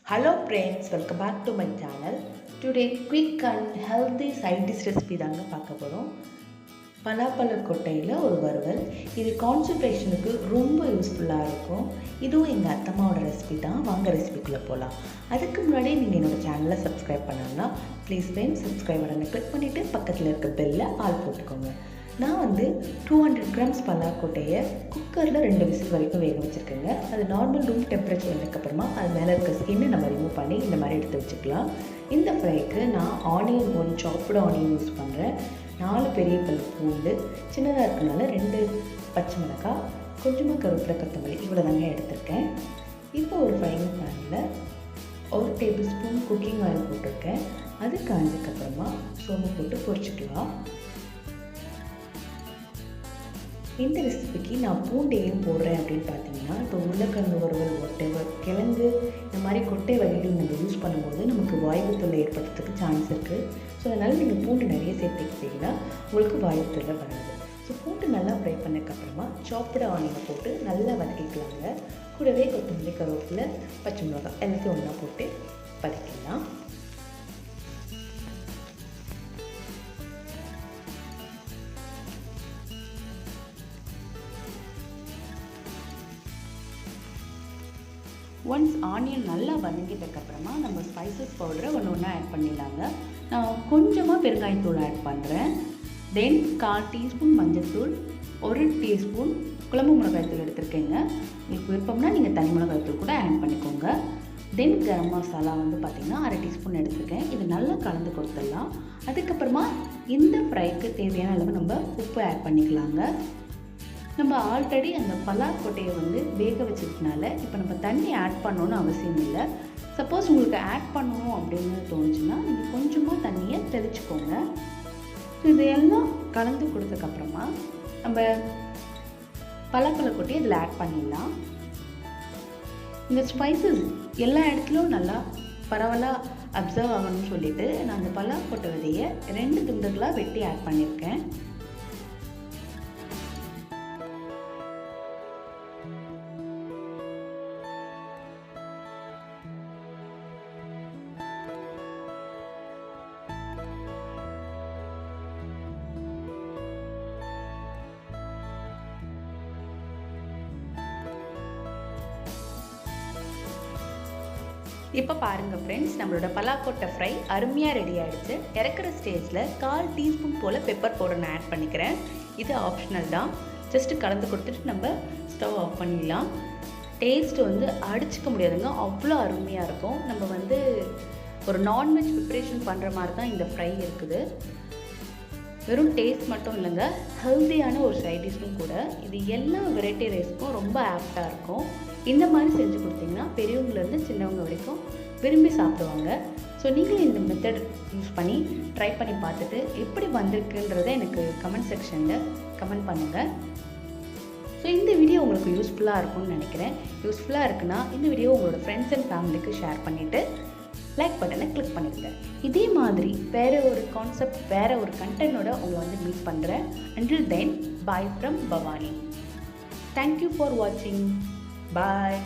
Hello friends, welcome back to my channel. Today quick and healthy side dish recipe தாங்க பார்க்க போறோம். பலாப்பழ கொட்டையில ஒரு வறுவல். இது கான்ஸ்டிபேஷனுக்கு ரொம்ப யூஸ்ஃபுல்லா இருக்கும். இதுவும் எங்க அத்தம்மாவோட ரெசிபி தான். வாங்க ரெசிபிக்குள்ள போலாம். அதுக்கு முன்னாடி நீங்க என்னோட சேனலை சப்ஸ்கிரைப் பண்ணலனா ப்ளீஸ் ஃப்ரெண்ட்ஸ் சப்ஸ்கிரைப் பட்டனை கிளிக் பண்ணிட்டு பக்கத்துல இருக்க பெல்ல ஆல் போட்டுக்கோங்க. நான் 200 grams பலாக்கொட்டையை குக்கரில் 2 விசில் வரைக்கும் வேக வச்சுருக்கேங்க. அது நார்மல் ரூம் டெம்பரேச்சர் வந்ததுக்கப்புறமா அது மேலே இருக்க ஸ்கின்னை நம்ம ரிமூவ் பண்ணி இந்த மாதிரி எடுத்து வச்சுக்கலாம். இந்த ஃப்ரைக்கு நான் ஆனியன் 1 சாப்டு ஆனியன் யூஸ் பண்ணுறேன். 4 பெரிய பல் பூண்டு, சின்னதாக இருக்கனால 2 பச்சை மிளகாய், கொஞ்சமாக கருவேப்பிலை, கொத்தமல்லி இவ்வளோ தாங்க எடுத்திருக்கேன். இப்போ ஒரு ஃப்ரைங் பேனில் 1 டேபிள் ஸ்பூன் குக்கிங் ஆயில் போட்டிருக்கேன். அது காஞ்சதுக்கப்புறமா சோம்பு போட்டு பொரிச்சிக்கலாம். இந்த ரெசிபிக்கு நான் பூண்டு ஏன் போடுறேன் அப்படின்னு பார்த்தீங்கன்னா, இப்போ உருளைக்கிழங்கு வறுவல், ஒட்டை கிழங்கு இந்த மாதிரி கொட்டை வகைகள் நம்ம யூஸ் பண்ணும்போது நமக்கு வாய்வு தொல்லை ஏற்படுறதுக்கு சான்ஸ் இருக்குது. ஸோ அதனால் நீங்கள் பூண்டு நிறைய சேர்த்துக்கிட்டிங்கன்னா உங்களுக்கு வாய்வு தொல்லை வராது. ஸோ பூண்டு நல்லா ஃப்ரை பண்ணதுக்கப்புறமா சாப்டு ஆனியனை போட்டு நல்லா வதக்கிக்கலாங்க. கூடவே கொத்தமல்லி, கருவேப்பிலை, பச்சை மிளகாய் எல்லாத்தையும் ஒன்றா போட்டு வதக்கிடலாம். ஒன்ஸ் ஆனியன் நல்லா வதங்கிட்டதுக்கப்புறமா நம்ம ஸ்பைசஸ் பவுடரை ஒன்று ஆட் பண்ணிடலாங்க. நான் கொஞ்சமாக பெருங்காயத்தூள் ஆட் பண்ணுறேன். தென் 1/4 டீஸ்பூன் மஞ்சள்தூள், 1 டீஸ்பூன் குழம்பு மிளகாய்த்தூள் எடுத்துருக்கேங்க. உங்களுக்கு விருப்பம்னா நீங்கள் தனி மிளகாய்த்தூள் கூட ஆட் பண்ணிக்கோங்க. தென் கரம் மசாலா பார்த்திங்கன்னா 1/2 டீஸ்பூன் எடுத்துருக்கேன். இது நல்லா கலந்து கொடுத்துடலாம். அதுக்கப்புறமா இந்த ஃப்ரைக்கு தேவையான அளவு நம்ம உப்பு ஆட் பண்ணிக்கலாங்க. நம்ம ஆல்ரெடி அந்த பலாக்கொட்டையை வேக வச்சதுனால இப்போ நம்ம தண்ணி ஆட் பண்ணணுன்னு அவசியம் இல்லை. சப்போஸ் உங்களுக்கு ஆட் பண்ணணும் அப்படின்னு தோணுச்சுன்னா நீங்கள் கொஞ்சமாக தண்ணியை தெளிச்சுக்கோங்க. இதையெல்லாம் கலந்து கொடுத்ததுக்கப்புறமா நம்ம பலாப்பழக்கொட்டையை இதில் ஆட் பண்ணிடலாம். இந்த ஸ்பைசஸ் எல்லா இடத்துலையும் நல்லா பரவலாக அப்சர்வ் ஆகணும்னு சொல்லிவிட்டு நான் அந்த பலாக்கொட்டை விதையை 2 துண்டுகளாக வெட்டி ஆட் பண்ணியிருக்கேன். இப்போ பாருங்கள் ஃப்ரெண்ட்ஸ், நம்மளோட பலாக்கொட்டை ஃப்ரை அருமையாக ரெடி ஆகிடுச்சு. இறக்குற ஸ்டேஜில் 1/4 டீஸ்பூன் போல் பெப்பர் பவுடர் நான் ஆட் பண்ணிக்கிறேன். இது ஆப்ஷனல் தான். ஜஸ்ட்டு கலந்து கொடுத்துட்டு நம்ம ஸ்டவ் ஆஃப் பண்ணிடலாம். டேஸ்ட்டு அடிச்சிக்க முடியாதுங்க, அவ்வளோ அருமையாக இருக்கும். நம்ம ஒரு நான்வெஜ் ப்ரிப்ரேஷன் பண்ணுற மாதிரி தான் இந்த ஃப்ரை இருக்குது. வெறும் டேஸ்ட் மட்டும் இல்லைங்க, ஹெல்த்தியான ஒரு சைட் டிஷ்ஷும் கூட. இது எல்லா வெரைட்டி ரைஸ்க்கும் ரொம்ப ஆப்டாக இருக்கும். இந்த மாதிரி செஞ்சு கொடுத்தீங்கன்னா பெரியவங்கலேருந்து சின்னவங்க வரைக்கும் விரும்பி சாப்பிடுவாங்க. ஸோ நீங்களும் இந்த மெத்தட் யூஸ் பண்ணி ட்ரை பண்ணி பார்த்துட்டு எப்படி வந்திருக்குன்றதை எனக்கு கமெண்ட் செக்ஷனில் கமெண்ட் பண்ணுங்கள். ஸோ இந்த வீடியோ உங்களுக்கு யூஸ்ஃபுல்லாக இருக்கும்னு நினைக்கிறேன். யூஸ்ஃபுல்லாக இருக்குன்னா இந்த வீடியோ உங்களோட ஃப்ரெண்ட்ஸ் அண்ட் ஃபேமிலிக்கு ஷேர் பண்ணிவிட்டு லைக் பட்டனை கிளிக் பண்ணிடுங்க. இதே மாதிரி வேறு ஒரு கான்செப்ட், வேறு ஒரு கண்டென்ட்டோட உங்களை மீட் பண்ணுறேன். Until then, bye from Bhavani. Thank you for watching. Bye.